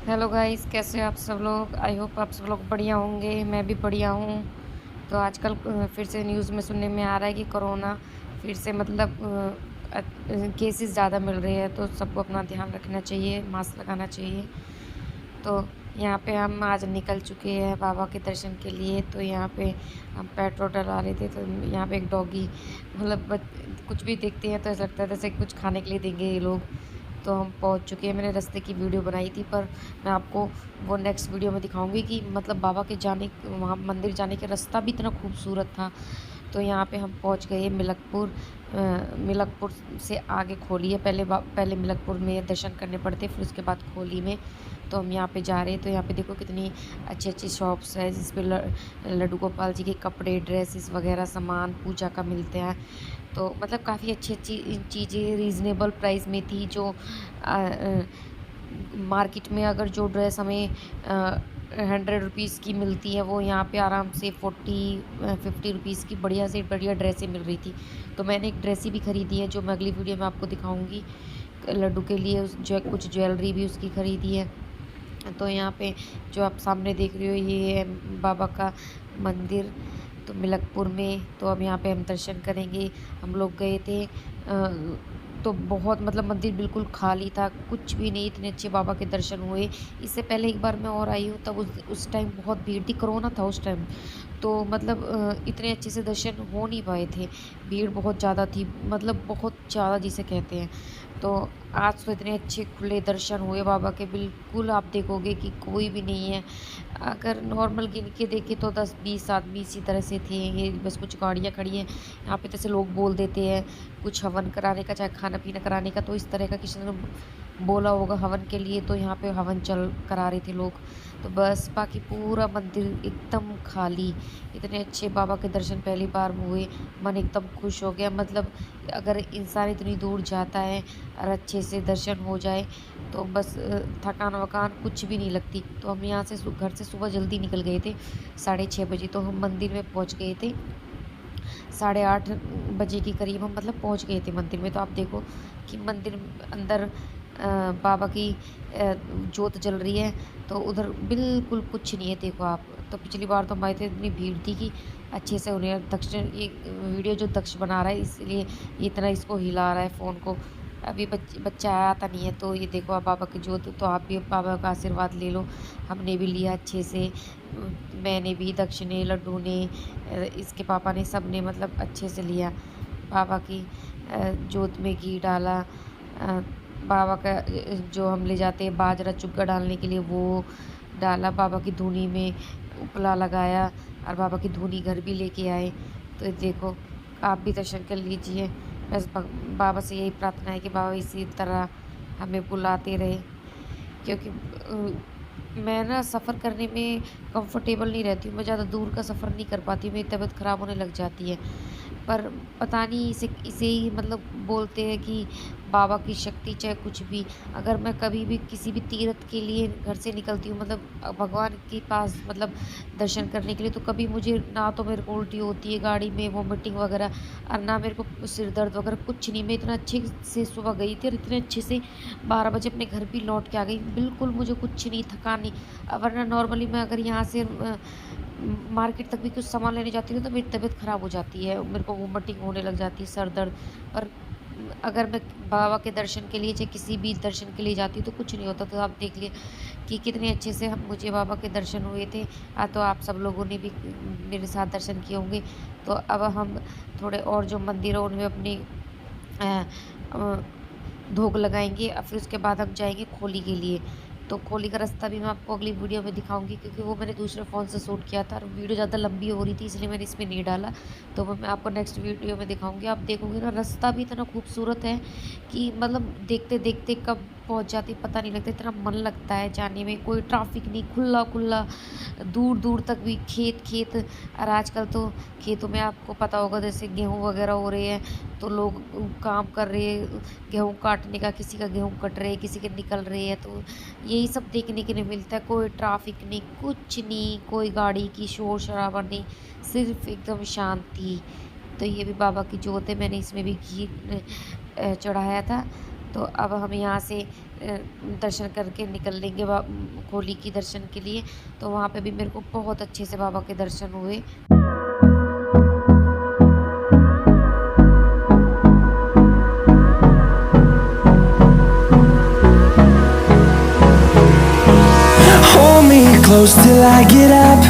Hello guys, कैसे हैं आप सब लोग। आई होप आप सब लोग बढ़िया होंगे। मैं भी बढ़िया हूँ। तो आजकल फिर से न्यूज़ में सुनने में आ रहा है कि कोरोना फिर से मतलब केसेस ज़्यादा मिल रहे हैं, तो सबको अपना ध्यान रखना चाहिए, मास्क लगाना चाहिए। तो यहाँ पे हम आज निकल चुके हैं बाबा के दर्शन के लिए। तो यहाँ पे हम पेट्रोल डलवा रहे थे, तो यहाँ पे एक डॉगी मतलब कुछ भी देखते हैं तो ऐसा लगता है जैसे कुछ खाने के लिए देंगे ये लोग। तो हम पहुँच चुके हैं। मैंने रास्ते की वीडियो बनाई थी, पर मैं आपको वो नेक्स्ट वीडियो में दिखाऊंगी कि मतलब बाबा के जाने वहाँ मंदिर जाने का रास्ता भी इतना खूबसूरत था। तो यहाँ पे हम पहुँच गए मिलकपुर। मिलकपुर से आगे खोली है। पहले मिलकपुर में दर्शन करने पड़ते, फिर उसके बाद खोली में। तो हम यहाँ पे जा रहे हैं। तो यहाँ पे देखो कितनी अच्छी अच्छी शॉप्स है, जिस पे लड्डू गोपाल जी के कपड़े, ड्रेसेस वगैरह सामान पूजा का मिलते हैं। तो मतलब काफ़ी अच्छी अच्छी चीज़ें रीज़नेबल प्राइस में थी। जो मार्केट में अगर जो ड्रेस हमें 100 रुपीज़ की मिलती है, वो यहाँ पे आराम से 50 रुपीज़ की बढ़िया से बढ़िया ड्रेसें मिल रही थी। तो मैंने एक ड्रेस भी ख़रीदी है, जो मैं अगली वीडियो में आपको दिखाऊंगी। लड्डू के लिए कुछ ज्वेलरी भी उसकी ख़रीदी है। तो यहाँ पे जो आप सामने देख रहे हो, ये है बाबा का मंदिर, तो मिलकपुर में। तो अब यहाँ पे हम दर्शन करेंगे। हम लोग गए थे तो बहुत मतलब मंदिर बिल्कुल खाली था, कुछ भी नहीं, इतने अच्छे बाबा के दर्शन हुए। इससे पहले एक बार मैं और आई हूँ, तब उस टाइम बहुत भीड़ थी, कोरोना था उस टाइम। तो मतलब इतने अच्छे से दर्शन हो नहीं पाए थे, भीड़ बहुत ज़्यादा थी, मतलब बहुत ज़्यादा जिसे कहते हैं। तो आज तो इतने अच्छे खुले दर्शन हुए बाबा के, बिल्कुल आप देखोगे कि कोई भी नहीं है। अगर नॉर्मल गिन के देखें तो 10-20 आदमी इसी तरह से थे। ये बस कुछ गाड़ियाँ खड़ी हैं यहाँ पे, जैसे लोग बोल देते हैं कुछ हवन कराने का, चाहे खाना पीना कराने का, तो इस तरह का किसी ने बोला होगा हवन के लिए, तो यहाँ पे हवन चल करा रहे थे लोग। तो बस बाकी पूरा मंदिर एकदम खाली। इतने अच्छे बाबा के दर्शन पहली बार हुए, मन एकदम खुश हो गया। मतलब अगर इंसान इतनी दूर जाता है और अच्छे से दर्शन हो जाए, तो बस थकान वकान कुछ भी नहीं लगती। तो हम यहाँ से घर से सुबह जल्दी निकल गए थे, 6:30 बजे। तो हम मंदिर में पहुँच गए थे 8:30 बजे के करीब, हम मतलब पहुँच गए थे मंदिर में। तो आप देखो कि मंदिर अंदर बाबा की जोत जल रही है। तो उधर बिल्कुल कुछ नहीं है, देखो आप। तो पिछली बार तो हमारे थे, इतनी भीड़ थी कि अच्छे से उन्हें दक्ष ये वीडियो जो दक्ष बना रहा है, इसलिए ये इतना इसको हिला रहा है फ़ोन को। अभी बच्चा आया था नहीं है। तो ये देखो आप बाबा की जोत, तो आप भी बाबा का आशीर्वाद ले लो। हमने भी लिया अच्छे से, मैंने भी, दक्ष ने, लड्डू ने, इसके पापा ने, सब ने मतलब अच्छे से लिया। बाबा की जोत में घी डाला, बाबा का जो हम ले जाते हैं बाजरा चुग्गा डालने के लिए, वो डाला। बाबा की धूनी में उपला लगाया और बाबा की धूनी घर भी लेके आए। तो देखो आप भी दर्शन कर लीजिए। बस बाबा से यही प्रार्थना है कि बाबा इसी तरह हमें बुलाते रहे, क्योंकि मैं ना सफ़र करने में कंफर्टेबल नहीं रहती हूँ। मैं ज़्यादा दूर का सफ़र नहीं कर पाती हूँ, मेरी तबीयत ख़राब होने लग जाती है। पर पता नहीं इसे इसे ही मतलब बोलते हैं कि बाबा की शक्ति, चाहे कुछ भी। अगर मैं कभी भी किसी भी तीर्थ के लिए घर से निकलती हूँ, मतलब भगवान के पास मतलब दर्शन करने के लिए, तो कभी मुझे ना तो मेरे को उल्टी होती है गाड़ी में, वोमिटिंग वगैरह, और ना मेरे को सिर दर्द वगैरह, कुछ नहीं। मैं इतना अच्छे से सुबह गई थी और इतने अच्छे से 12 बजे अपने घर भी लौट के आ गई, बिल्कुल मुझे कुछ नहीं, थकान नहीं। वरना नॉर्मली मैं अगर यहाँ से मार्केट तक भी कुछ सामान लेने जाती हूँ, तो मेरी तबीयत ख़राब हो जाती है, मेरे को वोमिटिंग होने लग जाती है, सर दर्द। पर अगर मैं बाबा के दर्शन के लिए, चाहे किसी भी दर्शन के लिए जाती हूँ, तो कुछ नहीं होता। तो आप देख लिए कि कितने अच्छे से हम मुझे बाबा के दर्शन हुए थे। तो आप सब लोगों ने भी मेरे साथ दर्शन किए होंगे। तो अब हम थोड़े और जो मंदिर है उनमें अपनी अ, अ, भोग लगाएंगे, और फिर उसके बाद हम जाएंगे खोली के लिए। तो खोली का रास्ता भी मैं आपको अगली वीडियो में दिखाऊंगी, क्योंकि वो मैंने दूसरे फ़ोन से शूट किया था और वीडियो ज़्यादा लंबी हो रही थी, इसलिए मैंने इसमें नहीं डाला। तो वो मैं आपको नेक्स्ट वीडियो में दिखाऊंगी। आप देखोगे ना, रास्ता भी इतना खूबसूरत है कि मतलब देखते देखते कब पहुंच जाती पता नहीं लगता, इतना मन लगता है जाने में। कोई ट्रैफिक नहीं, खुला खुला, दूर दूर तक भी खेत खेत। और आजकल तो खेतों में आपको पता होगा, जैसे गेहूँ वगैरह हो रहे हैं, तो लोग काम कर रहे हैं गेहूँ काटने का, किसी का गेहूँ कट रहे, किसी के निकल रहे हैं। तो यही सब देखने के लिए मिलता है। कोई ट्रैफिक नहीं, कुछ नहीं, कोई गाड़ी की शोर शराबा नहीं, सिर्फ एकदम शांति। तो ये भी बाबा की जोत है, मैंने इसमें भी घी चढ़ाया था। तो अब हम यहाँ से दर्शन करके निकल लेंगे खोली की दर्शन के लिए। तो वहाँ पे भी मेरे को बहुत अच्छे से बाबा के दर्शन हुए। Hold me close till I get up.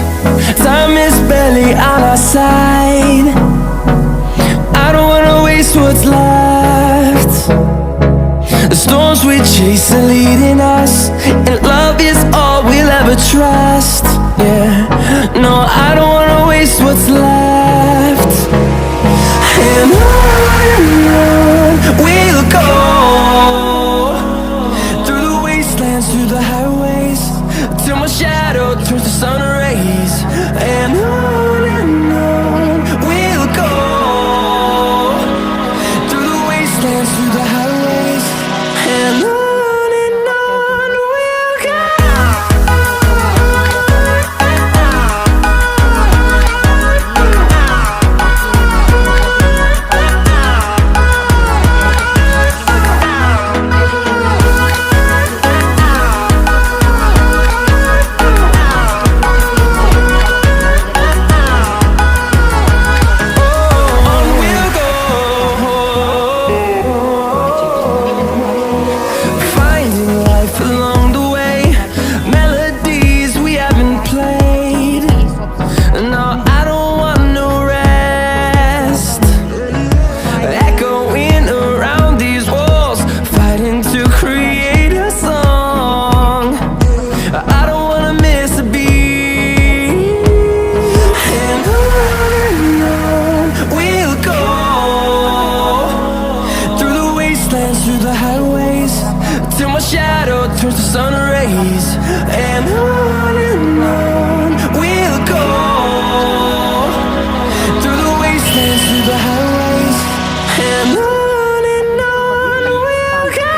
Time is barely on our side. I don't wanna waste what's left. The storms we chase are leading us, and love is all we'll ever trust. Yeah, no, I don't wanna waste what's left. And on we'll go, through the wastelands, through the highways, till my shadow turns to sun rays. And on we'll go, through the wastelands, through the highways, and on we'll go. On we'll go, finding life along the way, melodies we haven't played. No, I don't want no rest, echoing around these walls, fighting to create a song. I don't wanna miss a beat. And on we'll go, through the wastelands, through the highways, till my shadow turns to sun rays. And on we'll go, through the wastelands, through the highways, and on we'll go.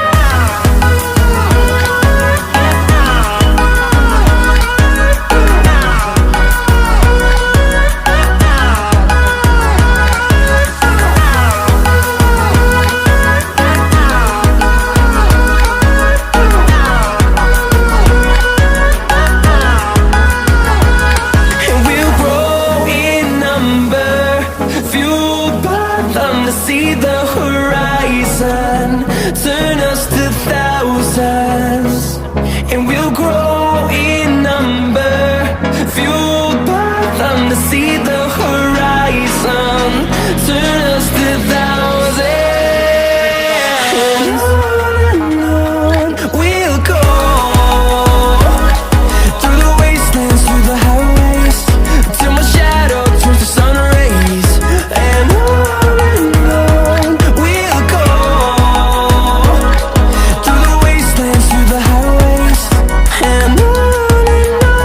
And we'll grow in number, fueled by them to see the horizon, turn us to thousands. And we'll grow in number, fueled by them to see the horizon, turn us to thousands. And on we'll go, through the wastelands, through the highways, till my shadow turns to sun rays. And on we'll go, through the wastelands, through the highways, and on we'll go.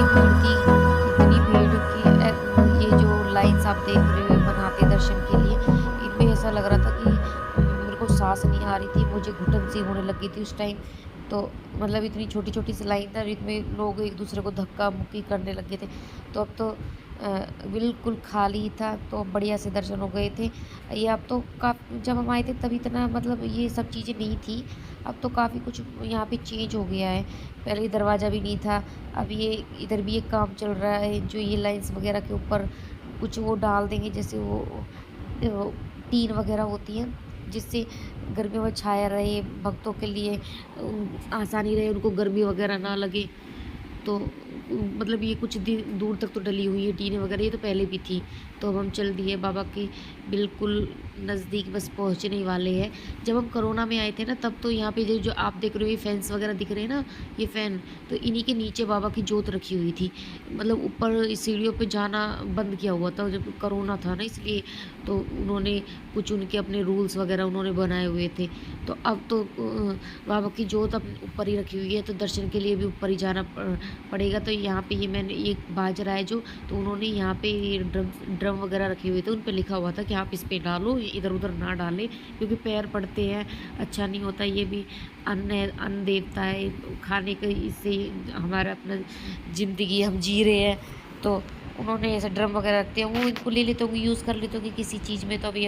इतनी भीड़ की ये जो lines आप देख रहे हो बनाते दर्शन के लिए, इनमें ऐसा लग रहा था कि मेरे को सांस नहीं आ रही थी, मुझे घुटन सी होने लगी थी उस टाइम। तो मतलब इतनी छोटी छोटी सी लाइन था, इसमें लोग एक दूसरे को धक्का मुक्की करने लगे थे। तो अब तो बिल्कुल खाली था, तो बढ़िया से दर्शन हो गए थे। ये अब तो जब हम आए थे तब इतना मतलब ये सब चीज़ें नहीं थी। अब तो काफ़ी कुछ यहाँ पे चेंज हो गया है। पहले दरवाज़ा भी नहीं था, अब ये इधर भी एक काम चल रहा है, जो ये लाइन्स वगैरह के ऊपर कुछ वो डाल देंगे, जैसे वो टीन वगैरह होती है, जिससे गर्मी में छाया रहे, भक्तों के लिए आसानी रहे, उनको गर्मी वगैरह ना लगे। तो मतलब ये कुछ दूर तक तो डली हुई है टीने वगैरह, ये तो पहले भी थी। तो अब हम चल दिए बाबा के बिल्कुल नज़दीक, बस पहुँचने ही वाले हैं। जब हम कोरोना में आए थे ना, तब तो यहाँ पे जो आप देख रहे हो ये फैंस वगैरह दिख रहे हैं ना, ये फ़ैन, तो इन्हीं के नीचे बाबा की जोत रखी हुई थी। मतलब ऊपर सीढ़ियों पे जाना बंद किया हुआ था जब कोरोना था ना, इसलिए तो उन्होंने कुछ उनके अपने रूल्स वगैरह उन्होंने बनाए हुए थे। तो अब तो बाबा की जोत अब ऊपर ही रखी हुई है, तो दर्शन के लिए भी ऊपर ही जाना पड़ेगा। तो यहाँ पे ये मैंने एक बाज रहा है जो, तो उन्होंने यहाँ पे ड्रम वगैरह रखे हुए थे, उन पे लिखा हुआ था कि आप इस पे डालो, इधर उधर ना डालें, क्योंकि पैर पड़ते हैं, अच्छा नहीं होता। ये भी अन्न है, अन्न देवता है, खाने के इससे हमारा अपना ज़िंदगी हम जी रहे हैं। तो उन्होंने ऐसे ड्रम वगैरह रखते हैं, वो इनको ले लेते होंगे, यूज़ कर लेते होंगे किसी चीज़ में। तो अभी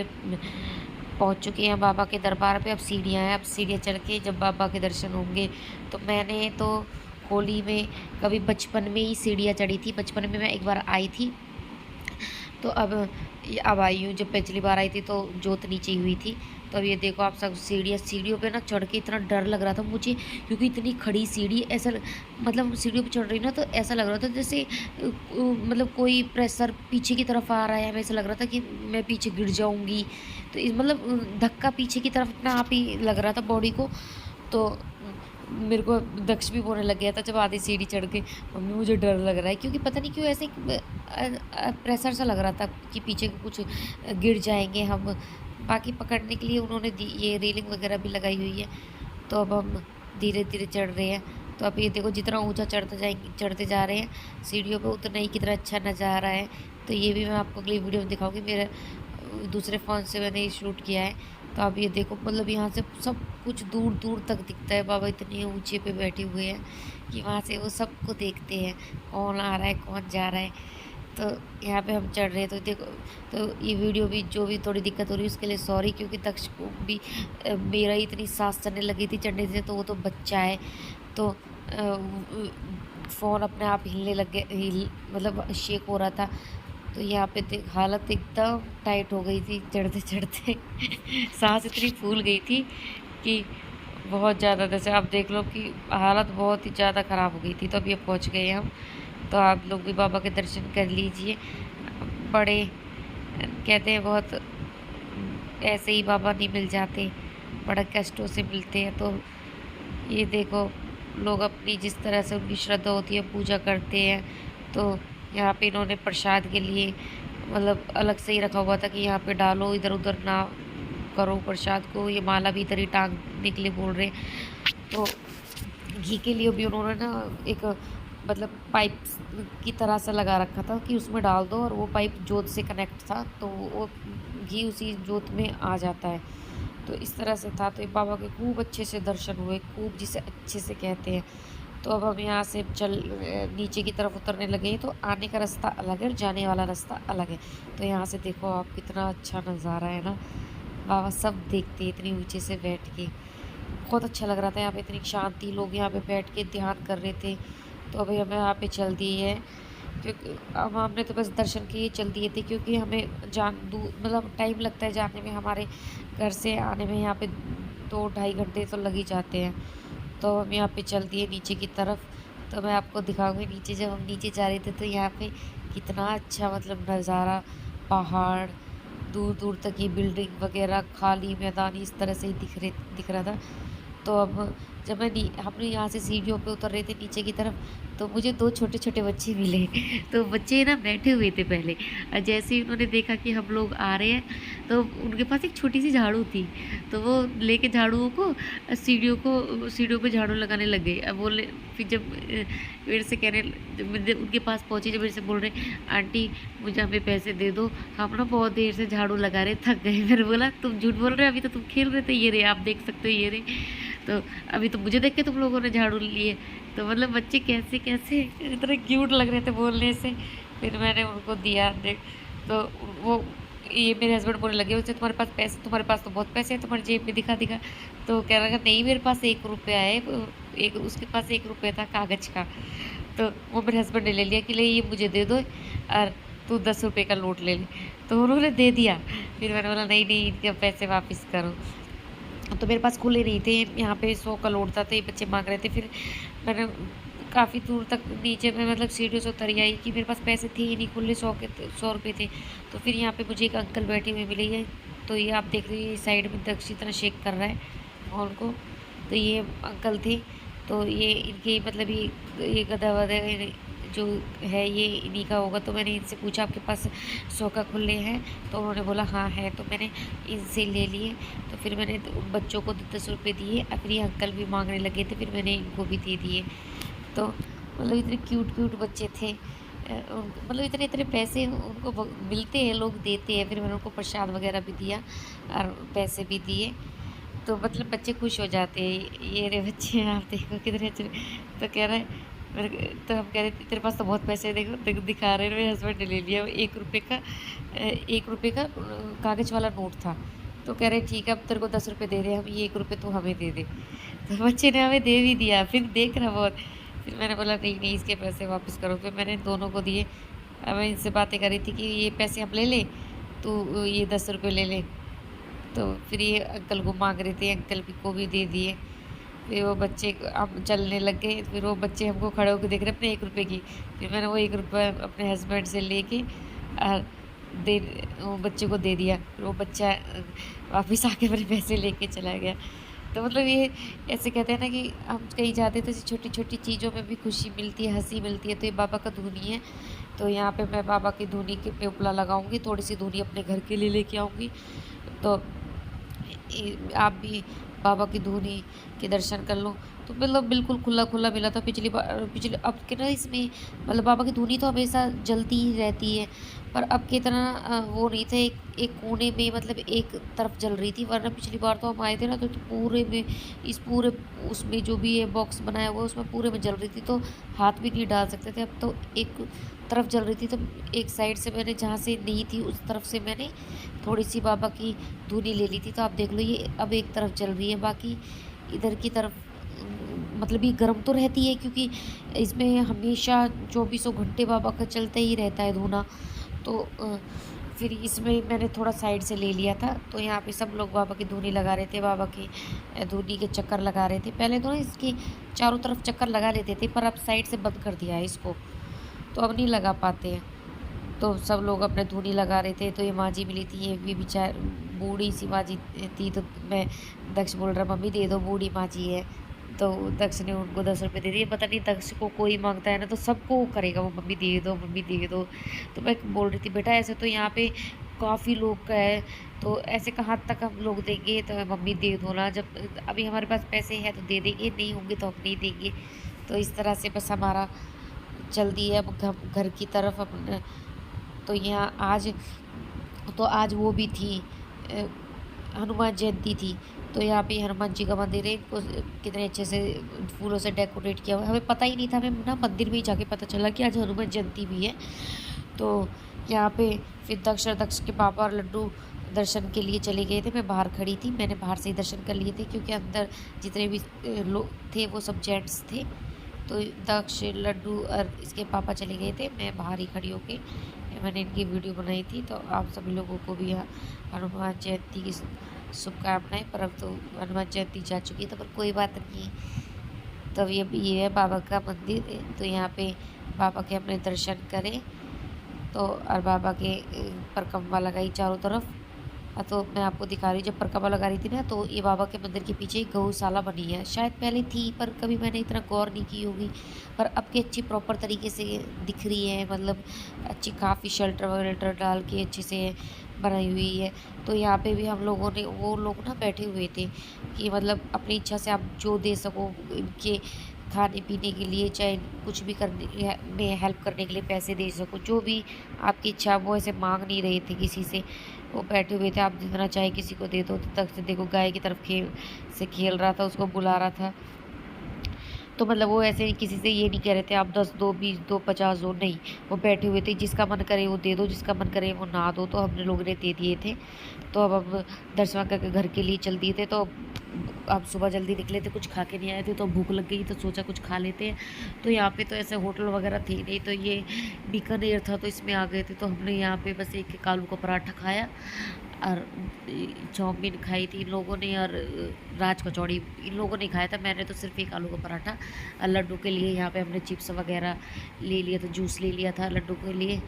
पहुंच चुके हैं बाबा के दरबार पे। अब सीढ़ियाँ हैं, अब सीढ़ियाँ चढ़ के जब बाबा के दर्शन होंगे। तो मैंने तो होली में कभी बचपन में ही सीढ़ियाँ चढ़ी थी। बचपन में मैं एक बार आई थी, तो अब आई हूँ। जब पिछली बार आई थी तो जोत नीचे ही हुई थी। तो अब ये देखो आप सब सीढ़ियों पे ना चढ़ के इतना डर लग रहा था मुझे, क्योंकि इतनी खड़ी सीढ़ी ऐसा मतलब सीढ़ियों पे चढ़ रही ना, तो ऐसा लग रहा था जैसे मतलब कोई प्रेशर पीछे की तरफ आ रहा है। हमें ऐसा लग रहा था कि मैं पीछे गिर जाऊंगी। तो मतलब धक्का पीछे की तरफ अपने आप ही लग रहा था बॉडी को। तो मेरे को दक्ष भी बोलने लग गया था जब आधी सीढ़ी चढ़ के, मम्मी मुझे डर लग रहा है, क्योंकि पता नहीं क्यों ऐसे प्रेशर सा लग रहा था कि पीछे कुछ गिर जाएंगे हम। बाकी पकड़ने के लिए उन्होंने ये रेलिंग वगैरह भी लगाई हुई है। तो अब हम धीरे धीरे चढ़ रहे हैं। तो अब ये देखो जितना ऊंचा चढ़ते जा रहे हैं सीढ़ियों पे, उतना ही कितना अच्छा नज़ारा है। तो ये भी मैं आपको अगली वीडियो में दिखाऊंगी। मेरे दूसरे फ़ोन से मैंने शूट किया है। तो आप ये देखो मतलब यहाँ से सब कुछ दूर दूर तक दिखता है। बाबा इतने ऊंचे पे बैठे हुए हैं कि वहाँ से वो सबको देखते हैं, कौन आ रहा है कौन जा रहा है। तो यहाँ पे हम चढ़ रहे हैं। तो देखो, तो ये वीडियो भी जो भी थोड़ी दिक्कत हो रही है उसके लिए सॉरी, क्योंकि दक्ष को भी मेरा ही इतनी सांस चलने लगी थी चढ़ने से। तो वो तो बच्चा है, तो फ़ोन अपने आप हिलने लग गए, मतलब शेक हो रहा था। तो यहाँ पे हालत एकदम टाइट हो गई थी चढ़ते चढ़ते सांस इतनी फूल गई थी कि बहुत ज़्यादा, जैसे आप देख लो कि हालत बहुत ही ज़्यादा ख़राब हो गई थी। तो अब ये पहुँच गए हम। तो आप लोग भी बाबा के दर्शन कर लीजिए। बड़े कहते हैं बहुत ऐसे ही बाबा नहीं मिल जाते, बड़ा कष्टों से मिलते हैं। तो ये देखो लोग अपनी जिस तरह से उनकी श्रद्धा होती है पूजा करते हैं। तो यहाँ पे इन्होंने प्रसाद के लिए मतलब अलग से ही रखा हुआ था कि यहाँ पे डालो, इधर उधर ना करो प्रसाद को। ये माला भी इधर ही टांगने के लिए बोल रहे। तो घी के लिए भी उन्होंने ना एक मतलब पाइप की तरह से लगा रखा था कि उसमें डाल दो, और वो पाइप जोत से कनेक्ट था, तो वो घी उसी जोत में आ जाता है। तो इस तरह से था। तो बाबा के खूब अच्छे से दर्शन हुए, खूब जिसे अच्छे से कहते हैं। तो अब हम यहाँ से नीचे की तरफ उतरने लगे हैं। तो आने का रास्ता अलग है और जाने वाला रास्ता अलग है। तो यहाँ से देखो आप कितना अच्छा नज़ारा है ना, बाबा सब देखते इतनी ऊंचे से बैठ के। बहुत अच्छा लग रहा था यहाँ पे, इतनी शांति, लोग यहाँ पे बैठ के ध्यान कर रहे थे। तो अभी हमें यहाँ पे चल दिए है, क्योंकि अब हमने तो बस दर्शन किए चल दिए थे, क्योंकि हमें मतलब टाइम लगता है जाने में, हमारे घर से आने में यहाँ पे 2-2.5 घंटे तो लग ही जाते हैं। तो हम यहाँ पे चल दिए नीचे की तरफ। तो मैं आपको दिखाऊंगी नीचे, जब हम नीचे जा रहे थे तो यहाँ पे कितना अच्छा मतलब नज़ारा, पहाड़, दूर दूर तक ये बिल्डिंग वगैरह, खाली मैदान इस तरह से ही दिख रहा था। तो अब जब हम यहाँ से सीढ़ियों पे उतर रहे थे नीचे की तरफ, तो मुझे 2 छोटे छोटे बच्चे मिले। तो बच्चे ना बैठे हुए थे पहले, और जैसे ही उन्होंने देखा कि हम लोग आ रहे हैं, तो उनके पास एक छोटी सी झाड़ू थी। तो वो लेके झाड़ुओं को सीढ़ियों पे झाड़ू लगाने लग गए। अब बोले, फिर जब मेरे से कहने, जब उनके पास पहुँचे, जब मेरे से बोल रहे आंटी मुझे हमें पैसे दे दो, हम ना बहुत देर से झाड़ू लगा रहे, थक गए। मैंने बोला तुम झूठ बोल रहे हो, अभी तो तुम खेल रहे थे, ये रे आप देख सकते हो, ये रे। तो अभी तो मुझे देख के तुम लोगों ने झाड़ू लिए। तो मतलब बच्चे कैसे कैसे इतने क्यूट लग रहे थे बोलने से। फिर मैंने उनको दिया देख। तो वो ये मेरे हस्बैंड बोलने लगे, उससे तुम्हारे पास पैसे, तुम्हारे पास तो बहुत पैसे हैं, तुम्हारी जेब में दिखा। तो कह रहा था नहीं मेरे पास 1 रुपया है। एक उसके पास 1 रुपया था कागज़ का। तो वो मेरे हस्बैंड ने ले लिया कि ले ये मुझे दे दो, और तू 10 रुपये का नोट ले ले। तो उन्होंने दे दिया। फिर मैंने बोला नहीं नहीं, इनके पैसे वापस करो। तो मेरे पास खुले नहीं थे, यहाँ पे 100 का नोट था, तो ये बच्चे मांग रहे थे। फिर मैंने काफ़ी दूर तक नीचे में मतलब सीढ़ियों से उतर आई कि मेरे पास पैसे थे ही नहीं, खुले 100 रुपये थे। तो फिर यहाँ पे मुझे एक अंकल बैठे हुए मिले हैं। तो ये आप देख रहे हैं साइड में दक्ष की तरह शेक कर रहा है फोन को। तो ये अंकल थे। तो ये इनके मतलब ये गधा वधा जो है ये इन्हीं का होगा। तो मैंने इनसे पूछा आपके पास 100 का खुले हैं? तो उन्होंने बोला हाँ है। तो मैंने इनसे ले लिए। तो फिर मैंने उन बच्चों को 10 रुपये दिए, और फिर ये अंकल भी मांगने लगे थे, फिर मैंने इनको भी दे दिए। तो मतलब इतने क्यूट बच्चे थे। मतलब इतने इतने पैसे उनको मिलते हैं, लोग देते हैं। फिर मैंने उनको प्रसाद वगैरह भी दिया और पैसे भी दिए। तो मतलब बच्चे खुश हो जाते हैं। ये रे बच्चे आप देखो कितने अच्छे। तो कह रहा है तो हम कह रहे तेरे पास तो बहुत पैसे हैं, देखो दिखा रहे हैं। मेरे हस्बैंड ने ले लिया 1 रुपये का कागज़ वाला नोट था। तो कह रहे ठीक है अब तेरे को 10 रुपये दे रहे हैं हम, ये 1 रुपये तू हमें दे दे। तो बच्चे ने हमें दे भी दिया, फिर देख रहा बहुत। फिर मैंने बोला नहीं नहीं इसके पैसे वापस करो, फिर मैंने दोनों को दिए। मैं इनसे बातें कर रही थी कि ये पैसे हम ले लें, तो ये 10 रुपये ले ले। तो फिर ये अंकल को मांग रहे थे, अंकल को भी दे दिए। फिर वो बच्चे हम चलने लग गए, फिर वो बच्चे हमको खड़े होकर देख रहे अपने 1 रुपये की। फिर मैंने वो 1 रुपये अपने हस्बैंड से लेके दे वो बच्चे को दे दिया। फिर वो बच्चा वापस आके मेरे पैसे लेके चला गया। तो मतलब ये ऐसे कहते हैं ना कि हम कहीं जाते हैं तो ऐसी छोटी-छोटी चीज़ों में भी खुशी मिलती है, हँसी मिलती है। तो ये बाबा का धूनी है, तो यहाँ पे मैं बाबा की धूनी के पे उपला लगाऊँगी, थोड़ी-सी धूनी अपने घर के लिए लेके आऊँगी। तो आप भी बाबा की धूनी के दर्शन कर लो। तो मतलब बिल्कुल खुला-खुला मिला था पिछली अब के ना इसमें मतलब बाबा की धूनी तो हमेशा जलती ही रहती है, पर अब की तरह वो नहीं था एक एक कोने में मतलब एक तरफ जल रही थी, वरना पिछली बार तो हम आए थे ना तो पूरे में इस पूरे उसमें जो भी ये बॉक्स बनाया हुआ है उसमें पूरे में जल रही थी, तो हाथ भी नहीं डाल सकते थे। अब तो एक तरफ जल रही थी, तो एक साइड से मैंने जहाँ से नहीं थी उस तरफ से मैंने थोड़ी-सी बाबा की धूनी ले ली थी। तो आप देख लो ये अब एक तरफ जल रही है, बाकी इधर की तरफ मतलब ये गर्म तो रहती है क्योंकि इसमें हमेशा चौबीसों घंटे बाबा का चलता ही रहता है धूना। तो फिर इसमें मैंने थोड़ा साइड से ले लिया था। तो यहाँ पे सब लोग बाबा की धूनी लगा रहे थे, बाबा की धूनी के चक्कर लगा रहे थे। पहले तो ना इसके चारों तरफ चक्कर लगा लेते थे, पर अब साइड से बंद कर दिया है इसको, तो अब नहीं लगा पाते हैं। तो सब लोग अपने धूनी लगा रहे थे। तो ये माँ जी मिली थी, ये भी बूढ़ी सी माँ जी थी। तो मैं दक्ष बोल रहा मम्मी दे दो, बूढ़ी माँ जी है। तो दक्ष ने उनको 10 रुपये दे दिए। पता नहीं दक्ष को कोई मांगता है ना तो सबको वो करेगा, वो मम्मी दे दो मम्मी दे दो। तो मैं बोल रही थी बेटा ऐसे तो यहाँ पे काफ़ी लोग का है, तो ऐसे कहाँ तक हम लोग देंगे, तो मम्मी दे दो ना, जब अभी हमारे पास पैसे हैं तो दे देंगे, नहीं होंगे तो हम नहीं देंगे। तो इस तरह से बस हमारा चल दिया अब घर की तरफ अपने। तो यहाँ आज वो भी थी हनुमान जयंती थी। तो यहाँ पे हनुमान जी का मंदिर है, इनको कितने अच्छे से फूलों से डेकोरेट किया हुआ है। हमें पता ही नहीं था, हमें ना मंदिर में ही जाके पता चला कि आज हनुमान जयंती भी है। तो यहाँ पे फिर दक्ष के पापा और लड्डू दर्शन के लिए चले गए थे। मैं बाहर खड़ी थी, मैंने बाहर से ही दर्शन कर लिए थे क्योंकि अंदर जितने भी लोग थे वो सब जेंट्स थे। तो दक्ष लड्डू और इसके पापा चले गए थे, मैं बाहर ही खड़ी होके मैंने इनकी वीडियो बनाई थी। तो आप सभी लोगों को भी हनुमान जयंती की शुभकामनाएं। पर अब तो हनुमान जयंती जा चुकी है, तो पर कोई बात नहीं। तो ये है बाबा का मंदिर। तो यहाँ पे बाबा के अपने दर्शन करें, तो और बाबा के परिक्रमा लगाई चारों तरफ। तो मैं आपको दिखा रही हूँ, जब परिक्रमा लगा रही थी ना तो ये बाबा के मंदिर के पीछे एक गौशाला बनी है। शायद पहले थी पर कभी मैंने इतना गौर नहीं की होगी, पर अब की अच्छी प्रॉपर तरीके से दिख रही है। मतलब अच्छी काफ़ी शेल्टर वगैरह डाल के अच्छे से बनाई हुई है। तो यहाँ पे भी हम लोगों ने वो लोग ना बैठे हुए थे कि मतलब अपनी इच्छा से आप जो दे सको इनके खाने पीने के लिए, चाहे कुछ भी करने में हेल्प करने के लिए पैसे दे सको, जो भी आपकी इच्छा। वो ऐसे मांग नहीं रहे थे किसी से, वो बैठे हुए थे, आप जितना चाहे किसी को दे दो। तो तक से देखो गाय की तरफ खेल रहा था, उसको बुला रहा था। तो मतलब वो ऐसे किसी से ये नहीं कह रहे थे आप 10 दो, 20 दो, 50 दो, नहीं। वो बैठे हुए थे, जिसका मन करे वो दे दो, जिसका मन करे वो ना दो। तो हमने लोगों ने दे दिए थे। तो अब हम दर्शन करके घर के लिए चल दिए थे। तो अब सुबह जल्दी निकले थे, कुछ खा के नहीं आए थे, तो भूख लग गई तो सोचा कुछ खा लेते हैं। तो यहाँ पे तो ऐसे होटल वगैरह थे नहीं, तो ये बीकानेर था तो इसमें आ गए थे। तो हमने यहाँ पे बस एक आलू का पराठा खाया और चाउमीन खाई थी इन लोगों ने, और राज कचौड़ी इन लोगों ने खाया था। मैंने तो सिर्फ एक आलू का पराठा। और लड्डू के लिए यहाँ पे हमने चिप्स वगैरह ले लिया था, जूस ले लिया था लड्डू के लिए।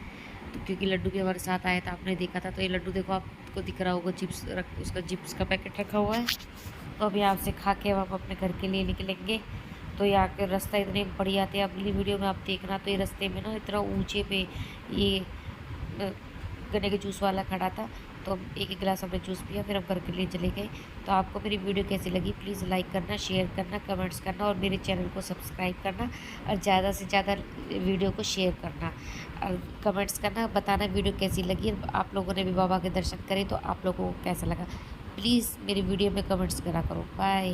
तो क्योंकि लड्डू भी हमारे साथ आया था, आपने देखा था। तो ये लड्डू देखो, आपको दिख रहा होगा, उसका चिप्स का पैकेट रखा हुआ है। तो अभी आपसे खा के अब हम अपने घर के लिए निकलेंगे। तो यहाँ के रास्ता इतने बढ़िया थे, अगली वीडियो में आप देखना। तो ये रास्ते में ना इतना ऊंचे पे ये गन्ने के जूस वाला खड़ा था। तो हम एक गिलास हमने जूस पिया, फिर हम घर के लिए चले गए। तो आपको मेरी वीडियो कैसी लगी प्लीज़ लाइक करना, शेयर करना, कमेंट्स करना, और मेरे चैनल को सब्सक्राइब करना, और ज़्यादा से ज़्यादा वीडियो को शेयर करना और कमेंट्स करना, बताना वीडियो कैसी लगी। आप लोगों ने भी बाबा के दर्शन करे तो आप लोगों को कैसा लगा, प्लीज़ मेरी वीडियो में कमेंट्स करा करो। बाय।